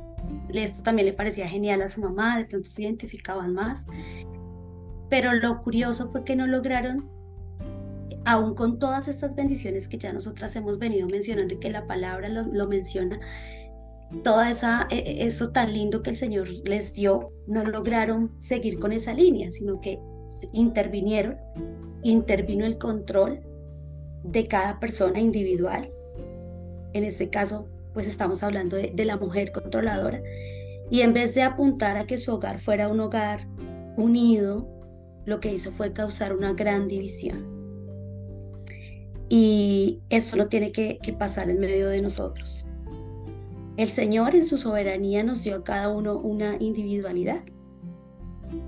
esto también le parecía genial a su mamá, de pronto se identificaban más. Pero lo curioso fue que no lograron, aún con todas estas bendiciones que ya nosotras hemos venido mencionando y que la palabra lo menciona, toda eso tan lindo que el Señor les dio, no lograron seguir con esa línea, sino que intervino el control de cada persona individual. En este caso, pues estamos hablando de la mujer controladora, y en vez de apuntar a que su hogar fuera un hogar unido, lo que hizo fue causar una gran división. Y esto no tiene que pasar en medio de nosotros. El Señor en su soberanía nos dio a cada uno una individualidad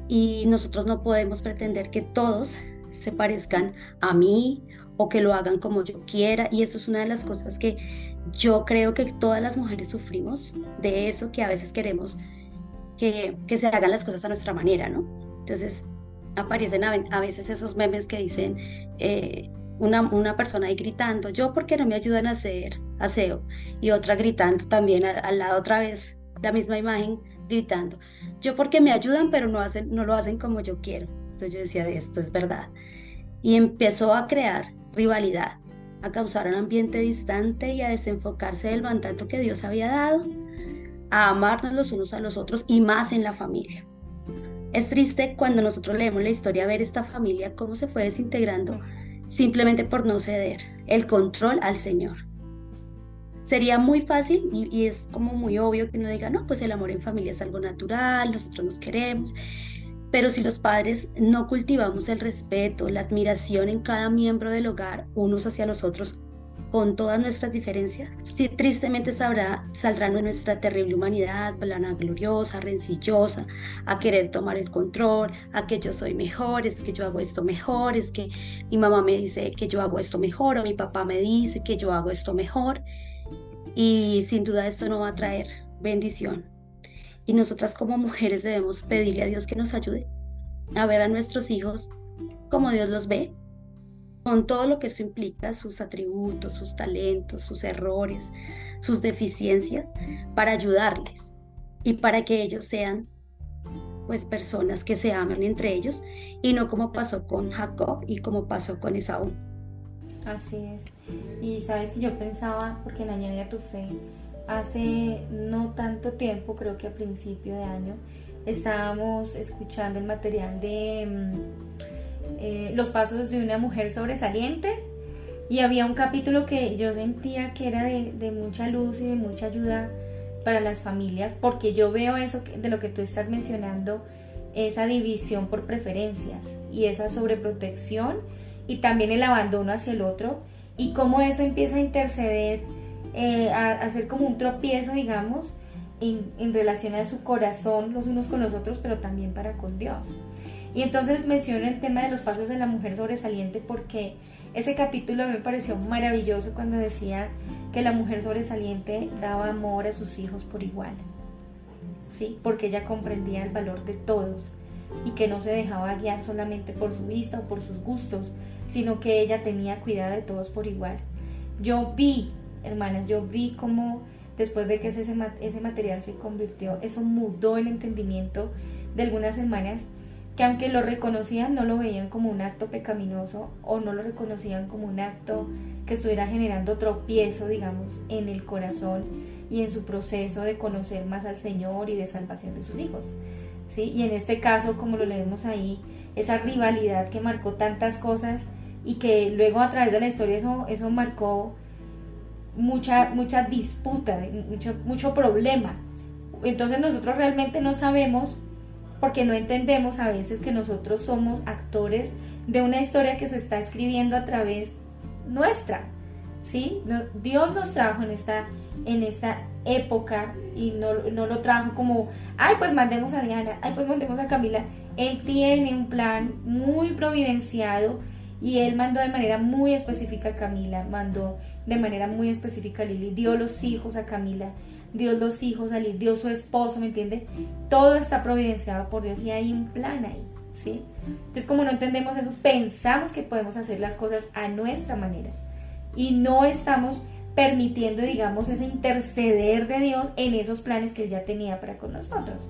y nosotros no podemos pretender que todos se parezcan a mí o que lo hagan como yo quiera, y eso es una de las cosas que yo creo que todas las mujeres sufrimos, de eso que a veces queremos que se hagan las cosas a nuestra manera, ¿no? Entonces aparecen a veces esos memes que dicen una persona ahí gritando, yo porque no me ayudan a hacer aseo, y otra gritando también al lado otra vez, la misma imagen gritando, yo porque me ayudan pero no lo hacen como yo quiero. Entonces yo decía, esto es verdad, y empezó a crear rivalidad, a causar un ambiente distante y a desenfocarse del mandato que Dios había dado, a amarnos los unos a los otros y más en la familia. Es triste cuando nosotros leemos la historia ver esta familia cómo se fue desintegrando simplemente por no ceder el control al Señor. Sería muy fácil y es como muy obvio que uno diga, no, pues el amor en familia es algo natural, nosotros nos queremos, pero si los padres no cultivamos el respeto, la admiración en cada miembro del hogar, unos hacia los otros, con todas nuestras diferencias, sí, tristemente saldrá nuestra terrible humanidad, vanagloriosa, rencillosa, a querer tomar el control, a que yo soy mejor, es que yo hago esto mejor, es que mi mamá me dice que yo hago esto mejor, o mi papá me dice que yo hago esto mejor, y sin duda esto no va a traer bendición. Y nosotras como mujeres debemos pedirle a Dios que nos ayude a ver a nuestros hijos como Dios los ve, con todo lo que eso implica, sus atributos, sus talentos, sus errores, sus deficiencias, para ayudarles y para que ellos sean pues personas que se amen entre ellos y no como pasó con Jacob y como pasó con Esaú. Así es. Y sabes que yo pensaba, porque en Añade a tu Fe, hace no tanto tiempo, creo que a principio de año, estábamos escuchando el material de los pasos de una mujer sobresaliente, y había un capítulo que yo sentía que era de mucha luz y de mucha ayuda para las familias, porque yo veo eso de lo que tú estás mencionando, esa división por preferencias y esa sobreprotección y también el abandono hacia el otro, y cómo eso empieza a interceder, a hacer como un tropiezo, digamos, en relación a su corazón los unos con los otros, pero también para con Dios. Y entonces menciono el tema de los pasos de la mujer sobresaliente porque ese capítulo me pareció maravilloso cuando decía que la mujer sobresaliente daba amor a sus hijos por igual, ¿sí? Porque ella comprendía el valor de todos y que no se dejaba guiar solamente por su vista o por sus gustos, sino que ella tenía cuidado de todos por igual. Yo vi, hermanas, cómo después de que ese material se convirtió, eso mudó el entendimiento de algunas hermanas que aunque lo reconocían, no lo veían como un acto pecaminoso o no lo reconocían como un acto que estuviera generando tropiezo, digamos, en el corazón y en su proceso de conocer más al Señor y de salvación de sus hijos, ¿sí? Y en este caso, como lo leemos ahí, esa rivalidad que marcó tantas cosas y que luego a través de la historia eso marcó mucha disputa, mucho problema. Entonces nosotros realmente no sabemos, porque no entendemos a veces que nosotros somos actores de una historia que se está escribiendo a través nuestra, ¿sí? Dios nos trajo en esta época y no lo trajo como, ay, pues mandemos a Diana, ay, pues mandemos a Camila. Él tiene un plan muy providenciado y Él mandó de manera muy específica a Camila, mandó de manera muy específica a Lili, dio los hijos a Camila, dio los hijos a Lili, dio su esposo, ¿me entiende? Todo está providenciado por Dios y hay un plan ahí, ¿sí? Entonces, como no entendemos eso, pensamos que podemos hacer las cosas a nuestra manera y no estamos permitiendo, digamos, ese interceder de Dios en esos planes que Él ya tenía para con nosotros.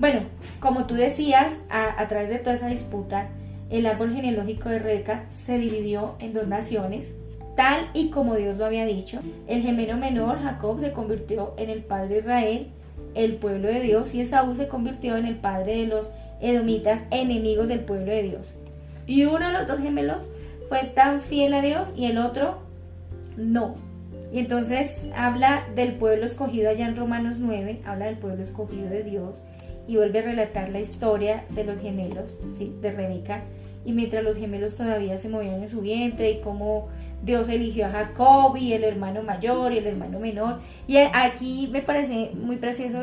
Bueno, como tú decías, a través de toda esa disputa, el árbol genealógico de Rebeca se dividió en 2 naciones, tal y como Dios lo había dicho. El gemelo menor, Jacob, se convirtió en el padre de Israel, el pueblo de Dios, y Esaú se convirtió en el padre de los edomitas, enemigos del pueblo de Dios. Y uno de los 2 gemelos fue tan fiel a Dios y el otro no. Y entonces habla del pueblo escogido allá en Romanos 9, habla del pueblo escogido de Dios y vuelve a relatar la historia de los gemelos, ¿sí? De Rebeca, y mientras los gemelos todavía se movían en su vientre y cómo Dios eligió a Jacob y el hermano mayor y el hermano menor. Y aquí me parece muy precioso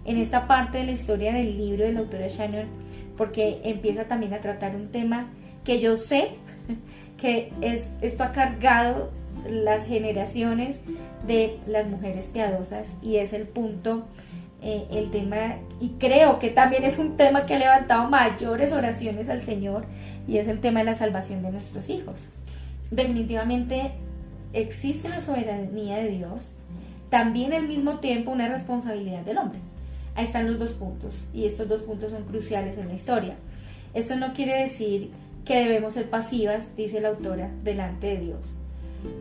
en esta parte de la historia del libro de la autora Shannon, porque empieza también a tratar un tema que yo sé que esto ha cargado las generaciones de las mujeres piadosas, y es el punto, el tema, y creo que también es un tema que ha levantado mayores oraciones al Señor, y es el tema de la salvación de nuestros hijos. Definitivamente existe una soberanía de Dios, también al mismo tiempo una responsabilidad del hombre. Ahí están los 2 puntos, y estos 2 puntos son cruciales en la historia. Esto no quiere decir que debemos ser pasivas, dice la autora, delante de Dios,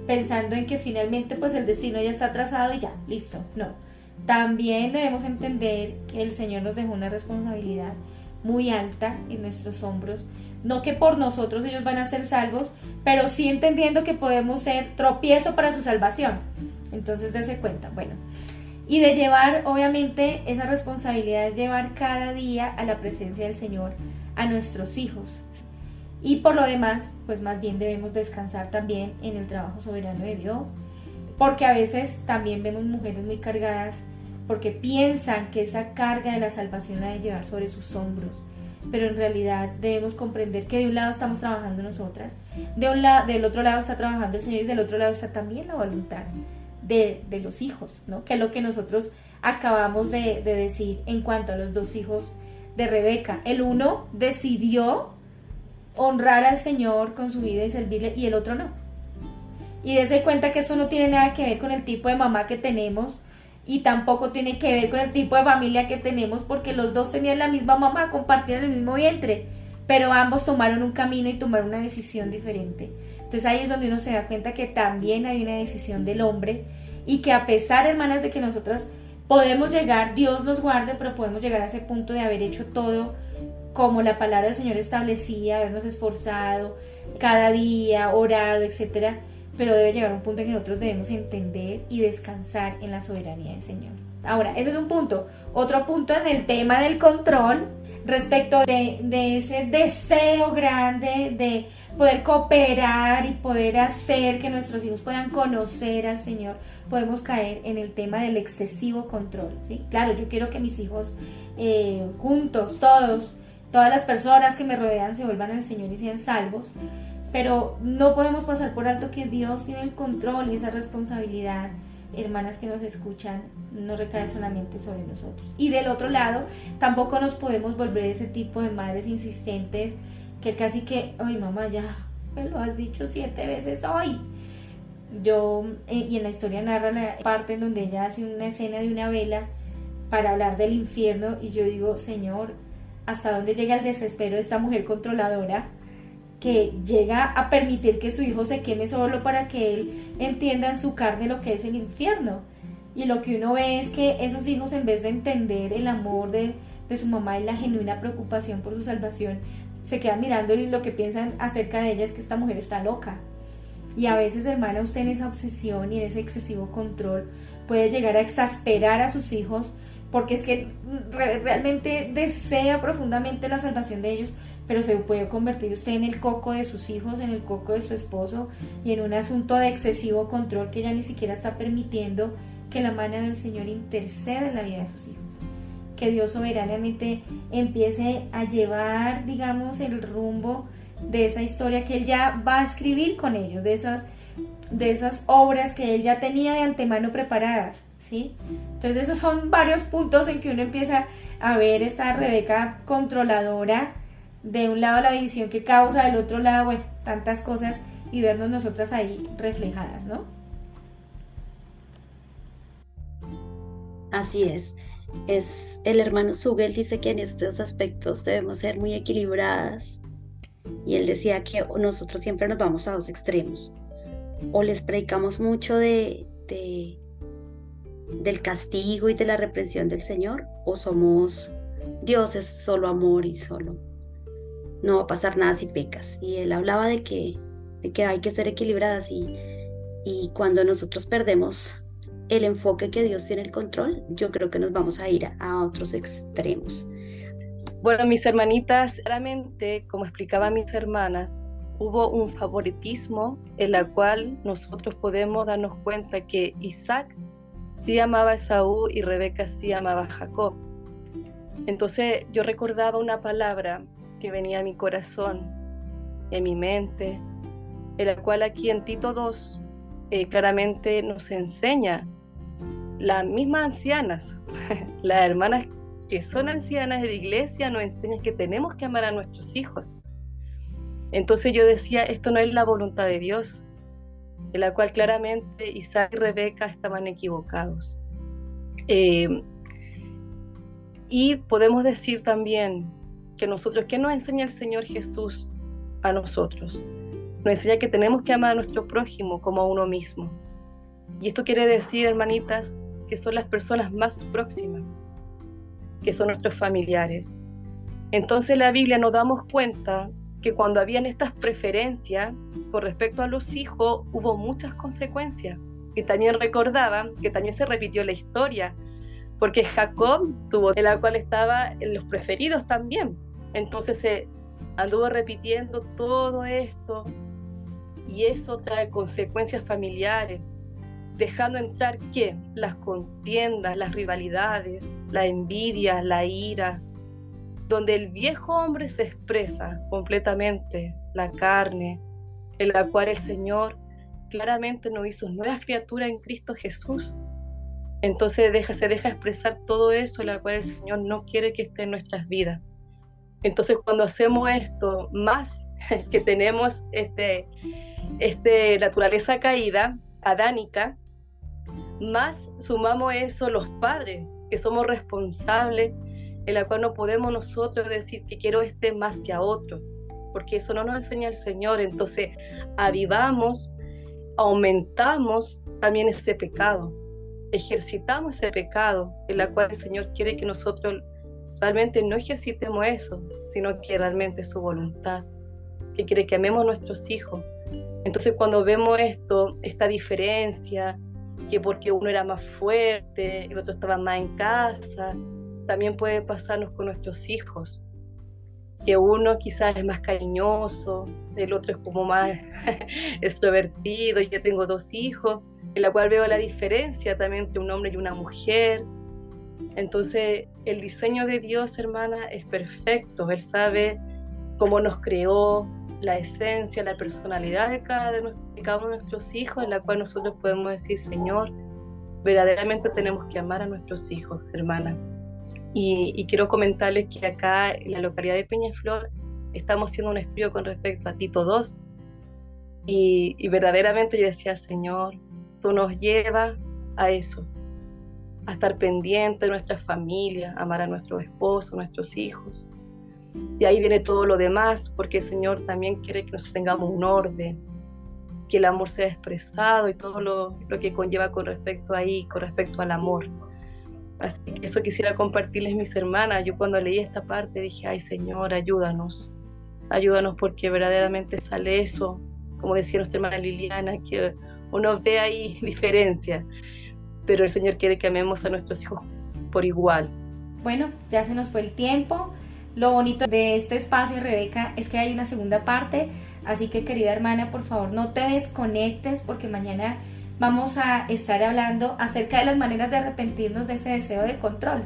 pensando en que finalmente pues el destino ya está trazado y ya, listo. No, también debemos entender que el Señor nos dejó una responsabilidad muy alta en nuestros hombros, no que por nosotros ellos van a ser salvos, pero sí entendiendo que podemos ser tropiezo para su salvación. Entonces dése cuenta, bueno, y de llevar, obviamente, esa responsabilidad es llevar cada día a la presencia del Señor a nuestros hijos. Y por lo demás, pues más bien debemos descansar también en el trabajo soberano de Dios, porque a veces también vemos mujeres muy cargadas porque piensan que esa carga de la salvación la deben llevar sobre sus hombros, pero en realidad debemos comprender que de un lado estamos trabajando nosotras, del otro lado está trabajando el Señor y del otro lado está también la voluntad de los hijos, ¿no? Que es lo que nosotros acabamos de decir en cuanto a los 2 hijos de Rebeca. El uno decidió honrar al Señor con su vida y servirle, y el otro no. Y dése cuenta que esto no tiene nada que ver con el tipo de mamá que tenemos, y tampoco tiene que ver con el tipo de familia que tenemos, porque los 2 tenían la misma mamá, compartían el mismo vientre, pero ambos tomaron un camino y tomaron una decisión diferente. Entonces ahí es donde uno se da cuenta que también hay una decisión del hombre, y que a pesar, hermanas, de que nosotras podemos llegar, Dios nos guarde, pero podemos llegar a ese punto de haber hecho todo como la palabra del Señor establecía, habernos esforzado cada día, orado, etcétera, pero debe llegar a un punto en que nosotros debemos entender y descansar en la soberanía del Señor. Ahora, ese es un punto. Otro punto en el tema del control, respecto de ese deseo grande de poder cooperar y poder hacer que nuestros hijos puedan conocer al Señor, podemos caer en el tema del excesivo control, ¿sí? Claro, yo quiero que mis hijos juntos, todas las personas que me rodean se vuelvan al Señor y sean salvos, pero no podemos pasar por alto que Dios tiene el control, y esa responsabilidad, hermanas que nos escuchan, no recae solamente sobre nosotros. Y del otro lado, tampoco nos podemos volver ese tipo de madres insistentes que casi que, ay mamá, ya me lo has dicho 7 veces hoy. Y en la historia narra la parte en donde ella hace una escena de una vela para hablar del infierno, y yo digo, Señor, hasta dónde llega el desespero de esta mujer controladora que llega a permitir que su hijo se queme solo para que él entienda en su carne lo que es el infierno. Y lo que uno ve es que esos hijos, en vez de entender el amor de su mamá y la genuina preocupación por su salvación, se quedan mirando y lo que piensan acerca de ella es que esta mujer está loca. Y a veces, hermana, usted en esa obsesión y en ese excesivo control puede llegar a exasperar a sus hijos, porque es que realmente desea profundamente la salvación de ellos, pero se puede convertir usted en el coco de sus hijos, en el coco de su esposo, y en un asunto de excesivo control que ya ni siquiera está permitiendo que la mano del Señor interceda en la vida de sus hijos. Que Dios soberanamente empiece a llevar, digamos, el rumbo de esa historia que Él ya va a escribir con ellos, de esas obras que Él ya tenía de antemano preparadas, ¿sí? Entonces esos son varios puntos en que uno empieza a ver esta Rebeca controladora, de un lado la división que causa, del otro lado, bueno, tantas cosas, y vernos nosotras ahí reflejadas, ¿no? Así es. El hermano Sugel dice que en estos aspectos debemos ser muy equilibradas, y él decía que nosotros siempre nos vamos a dos extremos: o les predicamos mucho del castigo y de la reprensión del Señor, o somos Dios es solo amor y solo no va a pasar nada si pecas. Y él hablaba de que hay que ser equilibradas, y cuando nosotros perdemos el enfoque que Dios tiene el control, yo creo que nos vamos a ir a otros extremos. Bueno, mis hermanitas, claramente, como explicaban mis hermanas, hubo un favoritismo en la cual nosotros podemos darnos cuenta que Isaac sí amaba a Esaú y Rebeca sí amaba a Jacob. Entonces yo recordaba una palabra que venía a mi corazón, en mi mente, en la cual aquí en Tito 2 claramente nos enseña, las mismas ancianas, las hermanas que son ancianas de la iglesia nos enseñan que tenemos que amar a nuestros hijos. Entonces yo decía, esto no es la voluntad de Dios, en la cual claramente Isaac y Rebeca estaban equivocados. Y podemos decir también que nosotros, ¿qué nos enseña el Señor Jesús a nosotros? Nos enseña que tenemos que amar a nuestro prójimo como a uno mismo. Y esto quiere decir, hermanitas, que son las personas más próximas, que son nuestros familiares. Entonces la Biblia nos damos cuenta que cuando habían estas preferencias con respecto a los hijos, hubo muchas consecuencias. Y también recordaban que también se repitió la historia, porque Jacob tuvo, en la cual estaba en los preferidos también. Entonces se anduvo repitiendo todo esto, y eso trae consecuencias familiares, dejando entrar ¿qué? Las contiendas, las rivalidades, la envidia, la ira, donde el viejo hombre se expresa completamente, la carne, en la cual el Señor claramente nos hizo nueva criatura en Cristo Jesús. Entonces se deja expresar todo eso, en la cual el Señor no quiere que esté en nuestras vidas. Entonces cuando hacemos esto, más que tenemos naturaleza caída, adánica, más sumamos eso los padres, que somos responsables, en la cual no podemos nosotros decir que quiero más que a otro, porque eso no nos enseña el Señor. Entonces avivamos, aumentamos también ese pecado, ejercitamos ese pecado, en la cual el Señor quiere que nosotros realmente no ejercitemos eso, sino que realmente es su voluntad, que quiere que amemos a nuestros hijos. Entonces cuando vemos esta diferencia, que porque uno era más fuerte, el otro estaba más en casa, también puede pasarnos con nuestros hijos, que uno quizás es más cariñoso, el otro es como más extrovertido. Yo tengo 2 hijos, en la cual veo la diferencia también entre un hombre y una mujer. Entonces el diseño de Dios, hermana, es perfecto. Él sabe cómo nos creó, la esencia, la personalidad de cada uno de nuestros hijos, en la cual nosotros podemos decir, Señor, verdaderamente tenemos que amar a nuestros hijos, hermana. Y quiero comentarles que acá en la localidad de Peñaflor estamos haciendo un estudio con respecto a Tito 2, y verdaderamente yo decía, Señor, tú nos llevas a eso, a estar pendiente de nuestra familia, amar a nuestros esposos, nuestros hijos, De ahí viene todo lo demás, porque el Señor también quiere que nosotros tengamos un orden, que el amor sea expresado y todo lo que conlleva con respecto al amor. Así que eso quisiera compartirles, mis hermanas. Yo cuando leí esta parte dije, ay Señor, ayúdanos porque verdaderamente sale eso, como decía nuestra hermana Liliana, que uno ve ahí diferencia, pero el Señor quiere que amemos a nuestros hijos por igual. Bueno, ya se nos fue el tiempo. Lo bonito de este espacio, Rebeca, es que hay una segunda parte, así que querida hermana, por favor no te desconectes, porque mañana vamos a estar hablando acerca de las maneras de arrepentirnos de ese deseo de control,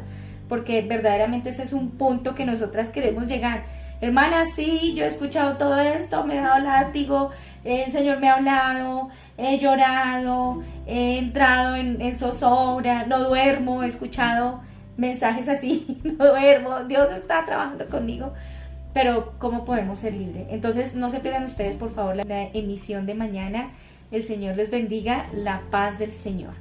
porque verdaderamente ese es un punto que nosotras queremos llegar. Hermana, sí, yo he escuchado todo esto, me he dado látigo, el Señor me ha hablado, he llorado, he entrado en zozobra, no duermo, he escuchado mensajes así, no duermo, Dios está trabajando conmigo, pero ¿cómo podemos ser libres? Entonces no se pierdan ustedes, por favor, la emisión de mañana. El Señor les bendiga, la paz del Señor.